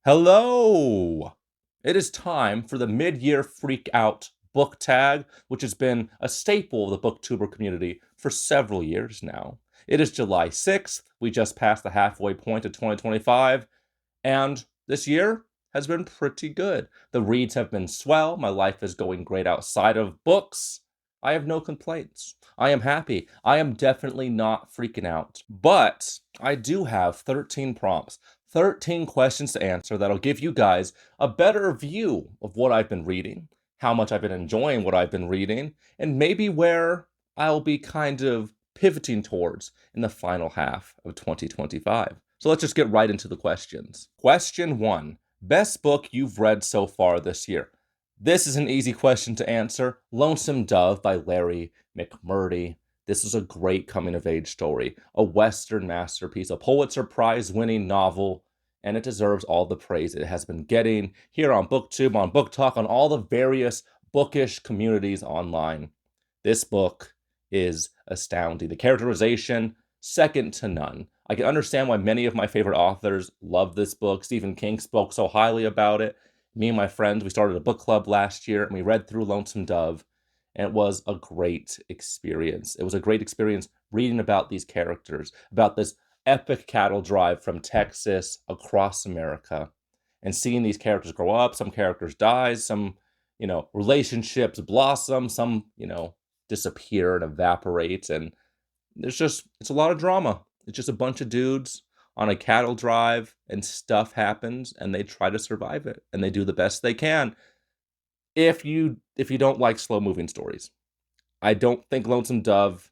Hello! It is time for the mid-year Freakout book tag, which has been a staple of the booktuber community for several years now. It is July 6th. We just passed the halfway point of 2025, and this year has been pretty good. The reads have been swell. My life is going great outside of books. I have no complaints. I am happy. I am definitely not freaking out. But I do have 13 prompts, 13 questions to answer that'll give you guys a better view of what I've been reading, how much I've been enjoying what I've been reading, and maybe where I'll be kind of pivoting towards in the final half of 2025. So let's just get right into the questions. Question 1. Best book you've read so far this year? This is an easy question to answer. Lonesome Dove by Larry McCurty. This is a great coming-of-age story, a Western masterpiece, a Pulitzer Prize-winning novel, and it deserves all the praise it has been getting here on BookTube, on Book Talk, on all the various bookish communities online. This book is astounding. The characterization, second to none. I can understand why many of my favorite authors love this book. Stephen King spoke so highly about it. Me and my friends, we started a book club last year, and we read through Lonesome Dove, and it was a great experience. It was a great experience reading about these characters, about this epic cattle drive from Texas across America, and seeing these characters grow up. Some characters die, some, relationships blossom, some, disappear and evaporate, and it's a lot of drama. It's just a bunch of dudes on a cattle drive, and stuff happens, and they try to survive it, and they do the best they can. If you don't like slow moving stories, I don't think Lonesome Dove.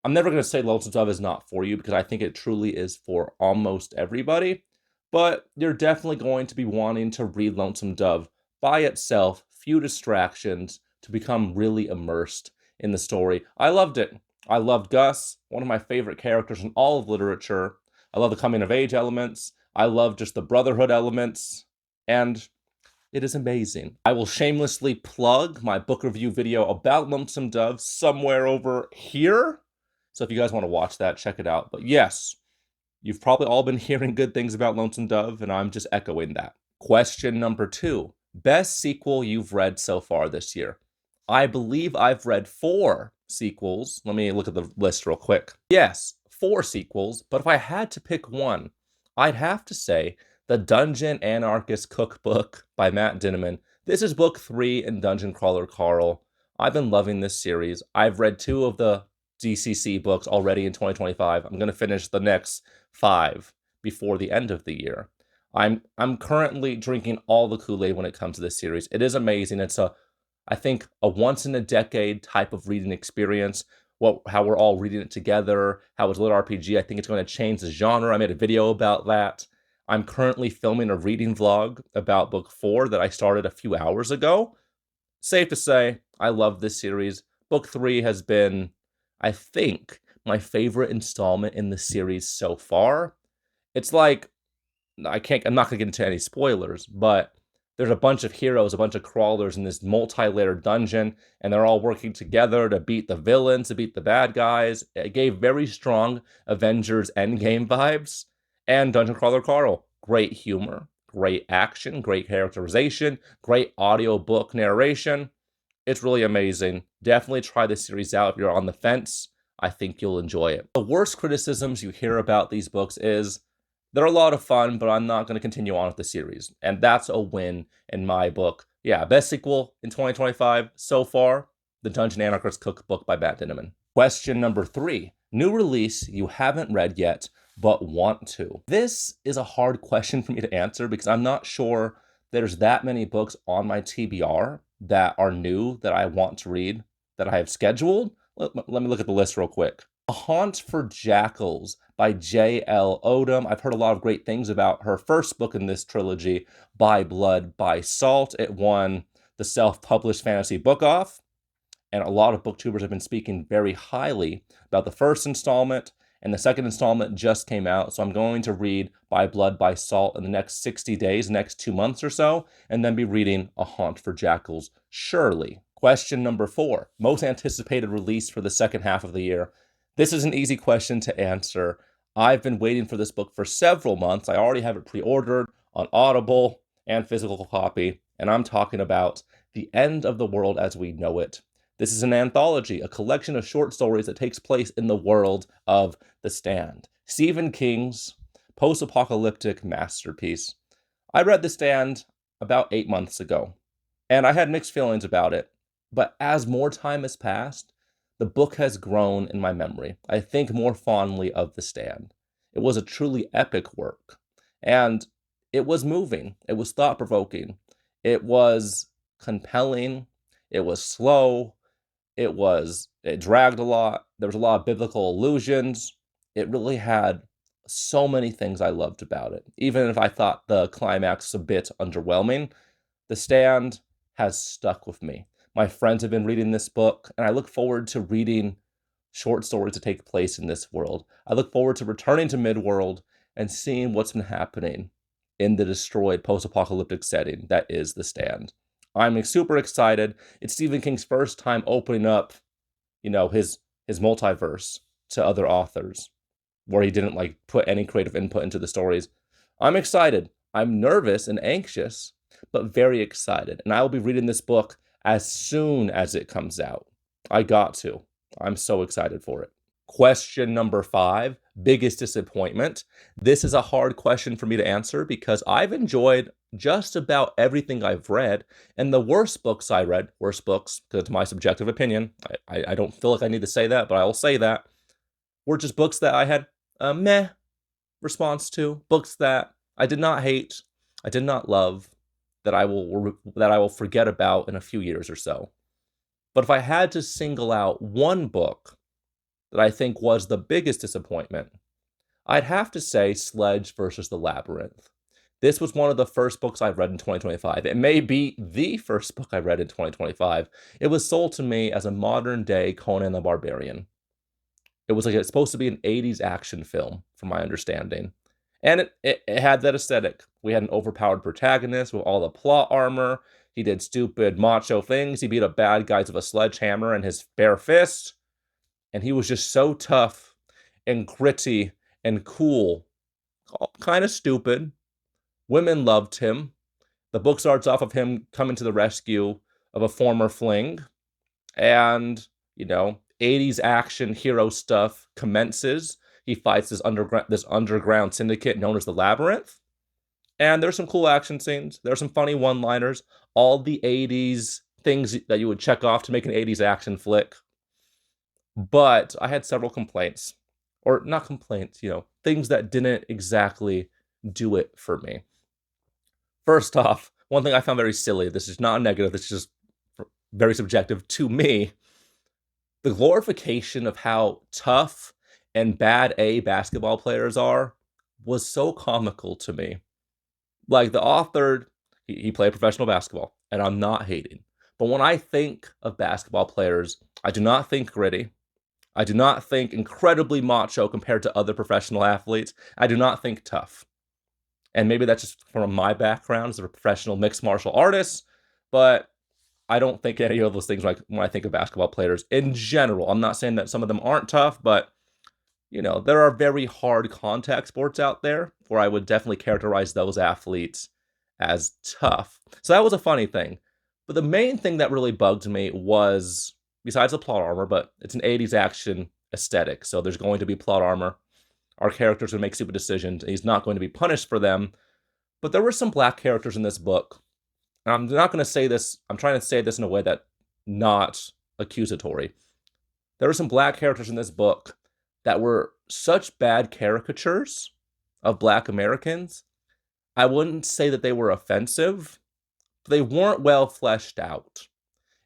I'm never going to say Lonesome Dove is not for you, because I think it truly is for almost everybody. But you're definitely going to be wanting to read Lonesome Dove by itself, few distractions, to become really immersed in the story. I loved it. I loved Gus, one of my favorite characters in all of literature. I love the coming-of-age elements. I love just the brotherhood elements. And it is amazing. I will shamelessly plug my book review video about Lonesome Dove somewhere over here. So if you guys want to watch that, check it out. But yes, you've probably all been hearing good things about Lonesome Dove, and I'm just echoing that. Question number 2. Best sequel you've read so far this year? I believe I've read 4 sequels. Let me look at the list real quick. Yes, 4 sequels, but if I had to pick one, I'd have to say The Dungeon Anarchist Cookbook by Matt Dinniman. This is book 3 in Dungeon Crawler Carl. I've been loving this series. I've read 2 of the DCC books already in 2025. I'm going to finish the next 5 before the end of the year. I'm currently drinking all the Kool-Aid when it comes to this series. It is amazing. It's I think a once-in-a-decade type of reading experience. How we're all reading it together, how it's lit RPG. I think it's going to change the genre. I made a video about that. I'm currently filming a reading vlog about book 4 that I started a few hours ago. Safe to say, I love this series. Book 3 has been, I think, my favorite installment in the series so far. It's like, I'm not going to get into any spoilers, but there's a bunch of heroes, a bunch of crawlers in this multi-layered dungeon, and they're all working together to beat the villains, to beat the bad guys. It gave very strong Avengers Endgame vibes. And Dungeon Crawler Carl, great humor, great action, great characterization, great audiobook narration. It's really amazing. Definitely try this series out if you're on the fence. I think you'll enjoy it. The worst criticisms you hear about these books is they're a lot of fun, but I'm not going to continue on with the series. And that's a win in my book. Yeah, best sequel in 2025 so far, The Dungeon Anarchist Cookbook by Matt Dinniman. Question number 3. New release you haven't read yet, but want to. This is a hard question for me to answer because I'm not sure there's that many books on my TBR that are new that I want to read, that I have scheduled. Let me look at the list real quick. A Haunt for Jackals by J.L. Odom. I've heard a lot of great things about her first book in this trilogy, By Blood, by Salt. It won the Self-Published Fantasy Book Off, and a lot of booktubers have been speaking very highly about the first installment, and the second installment just came out, so I'm going to read By Blood, by Salt in the next 60 days, next 2 months or so, and then be reading A Haunt for Jackals, surely. Question number 4. Most anticipated release for the second half of the year. This is an easy question to answer. I've been waiting for this book for several months. I already have it pre-ordered on Audible and physical copy, and I'm talking about The End of the World as We Know It. This is an anthology, a collection of short stories that takes place in the world of The Stand, Stephen King's post-apocalyptic masterpiece. I read The Stand about 8 months ago, and I had mixed feelings about it. But as more time has passed, the book has grown in my memory. I think more fondly of The Stand. It was a truly epic work, and it was moving. It was thought-provoking. It was compelling. It was slow. It dragged a lot. There was a lot of biblical allusions. It really had so many things I loved about it. Even if I thought the climax was a bit underwhelming, The Stand has stuck with me. My friends have been reading this book, and I look forward to reading short stories that take place in this world. I look forward to returning to Midworld and seeing what's been happening in the destroyed post-apocalyptic setting that is The Stand. I'm super excited. It's Stephen King's first time opening up, his multiverse to other authors, where he didn't put any creative input into the stories. I'm excited. I'm nervous and anxious, but very excited. And I will be reading this book as soon as it comes out. I got to. I'm so excited for it. Question number 5, biggest disappointment. This is a hard question for me to answer because I've enjoyed just about everything I've read, and the worst books, because it's my subjective opinion, I don't feel like I need to say that, but I will say that, were just books that I had a meh response to, books that I did not hate, I did not love, that I will forget about in a few years or so. But if I had to single out one book that I think was the biggest disappointment, I'd have to say Sledge versus the Labyrinth. This was one of the first books I've read in 2025. It may be the first book I read in 2025. It was sold to me as a modern-day Conan the Barbarian. It's supposed to be an 80s action film, from my understanding. And it had that aesthetic. We had an overpowered protagonist with all the plot armor. He did stupid macho things. He beat up bad guys with a sledgehammer and his bare fist. And he was just so tough and gritty and cool. Kind of stupid. Women loved him. The book starts off of him coming to the rescue of a former fling. And, 80s action hero stuff commences. He fights this underground syndicate known as the Labyrinth. And there's some cool action scenes. There's some funny one-liners. All the 80s things that you would check off to make an 80s action flick. But I had several complaints. Or not complaints, things that didn't exactly do it for me. First off, one thing I found very silly, this is not a negative, this is just very subjective to me. The glorification of how tough and bad A basketball players are was so comical to me. Like the author, he played professional basketball, and I'm not hating. But when I think of basketball players, I do not think gritty. I do not think incredibly macho compared to other professional athletes. I do not think tough. And maybe that's just from my background as a professional mixed martial artist, but I don't think any of those things when I think of basketball players in general. I'm not saying that some of them aren't tough, but there are very hard contact sports out there where I would definitely characterize those athletes as tough. So that was a funny thing. But the main thing that really bugged me was, besides the plot armor, but it's an 80s action aesthetic, so there's going to be plot armor. Our characters would make stupid decisions, and he's not going to be punished for them. But there were some black characters in this book. And I'm not going to say this, I'm trying to say this in a way that not accusatory. There were some black characters in this book that were such bad caricatures of Black Americans. I wouldn't say that they were offensive, but they weren't well fleshed out.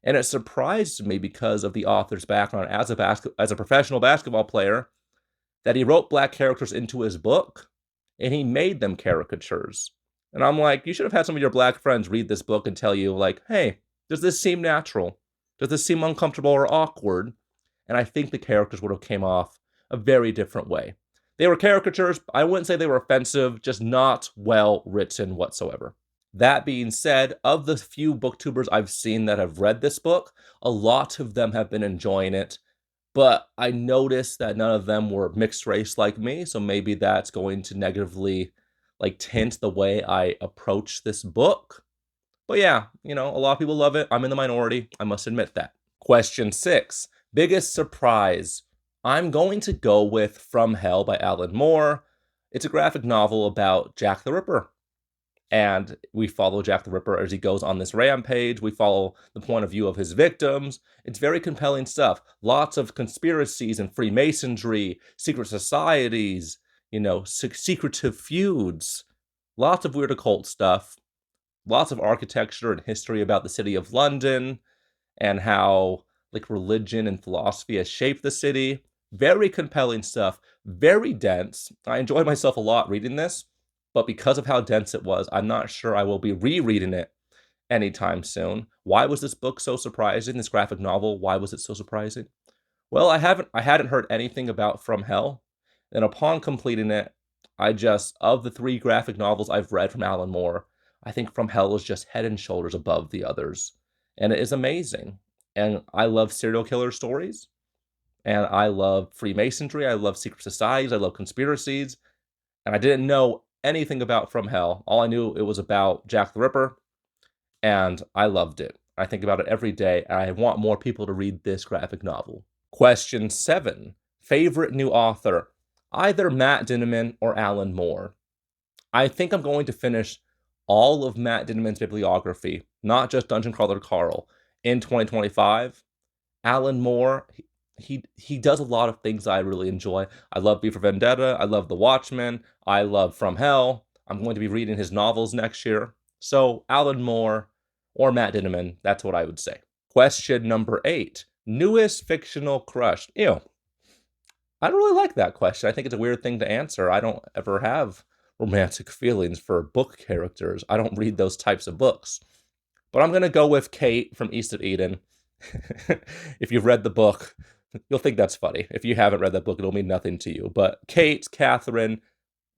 And it surprised me because of the author's background as a professional basketball player, that he wrote black characters into his book, and he made them caricatures. And I'm like, you should have had some of your black friends read this book and tell you, hey, does this seem natural? Does this seem uncomfortable or awkward? And I think the characters would have came off a very different way. They were caricatures. I wouldn't say they were offensive, just not well written whatsoever. That being said, of the few booktubers I've seen that have read this book, a lot of them have been enjoying it. But I noticed that none of them were mixed race like me, so maybe that's going to negatively like tint the way I approach this book. But yeah, a lot of people love it. I'm in the minority. I must admit that. Question 6. Biggest surprise. I'm going to go with From Hell by Alan Moore. It's a graphic novel about Jack the Ripper. And we follow Jack the Ripper as he goes on this rampage. We follow the point of view of his victims. It's very compelling stuff. Lots of conspiracies and Freemasonry, secret societies, secretive feuds. Lots of weird occult stuff. Lots of architecture and history about the city of London and how religion and philosophy has shaped the city. Very compelling stuff. Very dense. I enjoyed myself a lot reading this. But because of how dense it was, I'm not sure I will be rereading it anytime soon. Why was this book so surprising? This graphic novel, why was it so surprising? Well, I hadn't heard anything about From Hell, and upon completing it, of the 3 graphic novels I've read from Alan Moore, I think From Hell is just head and shoulders above the others, and it is amazing. And I love serial killer stories, and I love Freemasonry, I love secret societies, I love conspiracies, and I didn't know anything about From Hell. All I knew it was about Jack the Ripper, and I loved it. I think about it every day, and I want more people to read this graphic novel. Question 7. Favorite new author? Either Matt Dinniman or Alan Moore. I think I'm going to finish all of Matt Dinniman's bibliography, not just Dungeon Crawler Carl, in 2025. Alan Moore, he does a lot of things I really enjoy. I love V for Vendetta. I love The Watchmen. I love From Hell. I'm going to be reading his novels next year. So Alan Moore or Matt Dinniman, that's what I would say. Question number 8. Newest fictional crush. Ew. I don't really like that question. I think it's a weird thing to answer. I don't ever have romantic feelings for book characters. I don't read those types of books. But I'm going to go with Kate from East of Eden. If you've read the book, you'll think that's funny. If you haven't read that book, it'll mean nothing to you. But Kate, Catherine,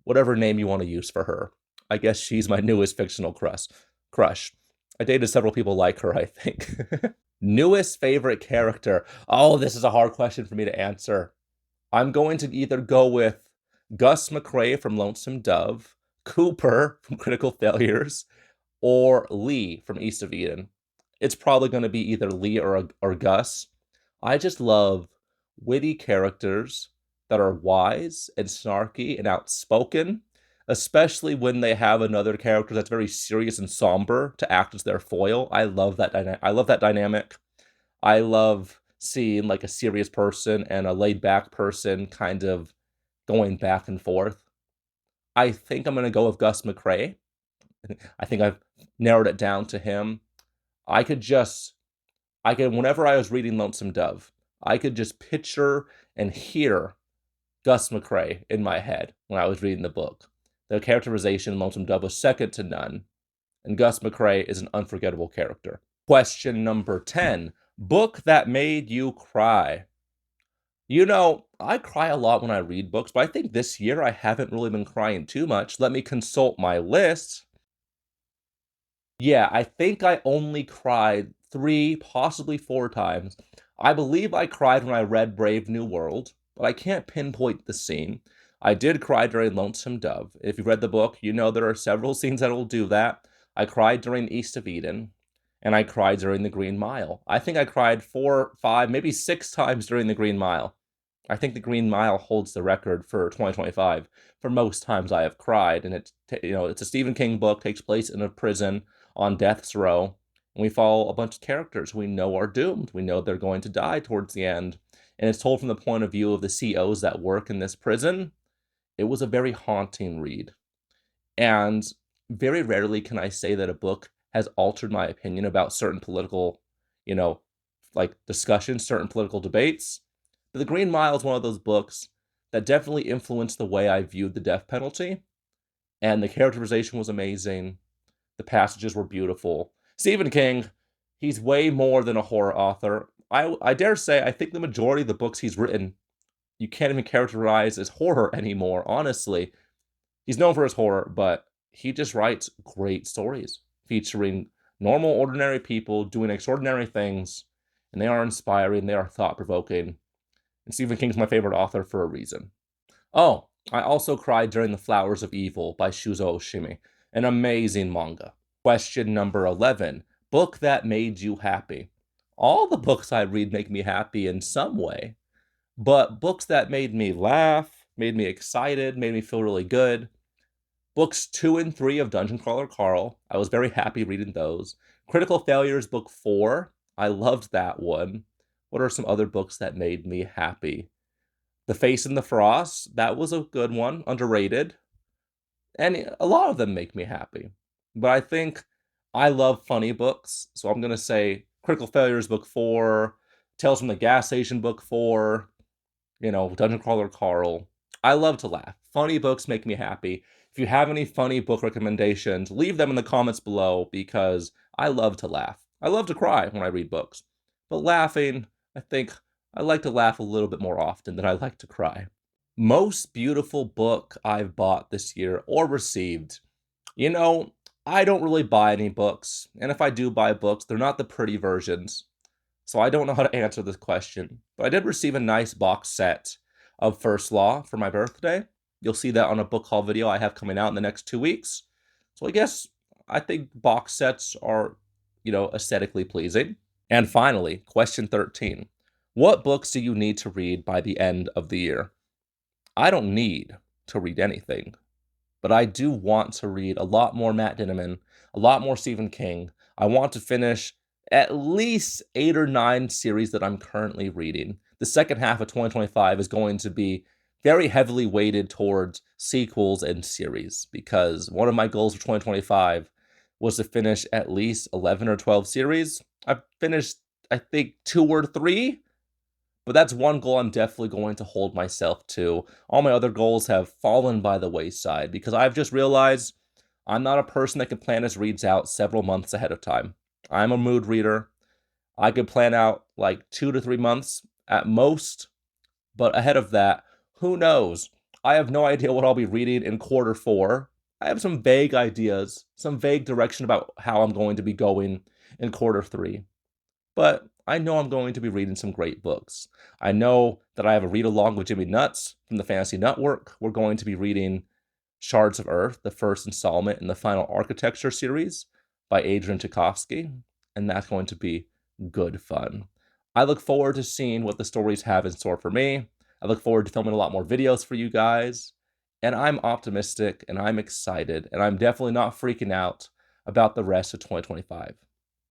whatever name you want to use for her. I guess she's my newest fictional crush. I dated several people like her, I think. Newest favorite character. Oh, this is a hard question for me to answer. I'm going to either go with Gus McCrae from Lonesome Dove, Cooper from Critical Failures, or Lee from East of Eden. It's probably going to be either Lee or Gus. I just love witty characters that are wise and snarky and outspoken, especially when they have another character that's very serious and somber to act as their foil. I love that dynamic. I love seeing a serious person and a laid-back person kind of going back and forth. I think I'm going to go with Gus McCrae. I think I've narrowed it down to him. Whenever I was reading Lonesome Dove, I could just picture and hear Gus McCrae in my head when I was reading the book. The characterization in Lonesome Dove was second to none, and Gus McCrae is an unforgettable character. Question number 10. Book that made you cry. I cry a lot when I read books, but I think this year I haven't really been crying too much. Let me consult my list. Yeah, I think I only cried 3, possibly 4 times. I believe I cried when I read Brave New World, but I can't pinpoint the scene. I did cry during Lonesome Dove. If you've read the book, you know there are several scenes that will do that. I cried during East of Eden, and I cried during The Green Mile. I think I cried 4, 5, maybe 6 times during The Green Mile. I think The Green Mile holds the record for 2025 for most times I have cried, and it's a Stephen King book, takes place in a prison on death's row, and we follow a bunch of characters we know are doomed. We know they're going to die towards the end, and it's told from the point of view of the COs that work in this prison. It was a very haunting read, and very rarely can I say that a book has altered my opinion about certain political, discussions, certain political debates. But The Green Mile is one of those books that definitely influenced the way I viewed the death penalty, and the characterization was amazing. The passages were beautiful. Stephen King, he's way more than a horror author. I dare say, I think the majority of the books he's written, you can't even characterize as horror anymore, honestly. He's known for his horror, but he just writes great stories featuring normal, ordinary people doing extraordinary things, and they are inspiring, they are thought-provoking. And Stephen King's my favorite author for a reason. Oh, I also cried during The Flowers of Evil by Shuzo Oshimi, an amazing manga. Question number 11. Book that made you happy. All the books I read make me happy in some way, but books that made me laugh, made me excited, made me feel really good. Books 2 and 3 of Dungeon Crawler Carl, I was very happy reading those. Critical Failures book 4, I loved that one. What are some other books that made me happy? The Face in the Frost, that was a good one, underrated. And a lot of them make me happy. But I think I love funny books, so I'm going to say Critical Failures book 4, Tales from the Gas Station book 4, Dungeon Crawler Carl. I love to laugh. Funny books make me happy. If you have any funny book recommendations, leave them in the comments below because I love to laugh. I love to cry when I read books. But laughing, I think I like to laugh a little bit more often than I like to cry. Most beautiful book I've bought this year or received. You know, I don't really buy any books, and if I do buy books, they're not the pretty versions. So I don't know how to answer this question, but I did receive a nice box set of First Law for my birthday. You'll see that on a book haul video I have coming out in the next 2 weeks. So I think box sets are, aesthetically pleasing. And finally, question 13. What books do you need to read by the end of the year? I don't need to read anything, but I do want to read a lot more Matt Dinniman, a lot more Stephen King. I want to finish at least 8 or 9 series that I'm currently reading. The second half of 2025 is going to be very heavily weighted towards sequels and series because one of my goals for 2025 was to finish at least 11 or 12 series. I've finished, I think, 2 or 3, but that's one goal I'm definitely going to hold myself to. All my other goals have fallen by the wayside because I've just realized I'm not a person that can plan his reads out several months ahead of time. I'm a mood reader. I could plan out like 2 to 3 months at most, but ahead of that, who knows? I have no idea what I'll be reading in quarter 4. I have some vague ideas, some vague direction about how I'm going to be going in quarter 3. But I know I'm going to be reading some great books. I know that I have a read along with Jimmy Nuts from the Fantasy Network. We're going to be reading Shards of Earth, the first installment in the Final Architecture series by Adrian Tchaikovsky, and that's going to be good fun. I look forward to seeing what the stories have in store for me. I look forward to filming a lot more videos for you guys, and I'm optimistic, and I'm excited, and I'm definitely not freaking out about the rest of 2025.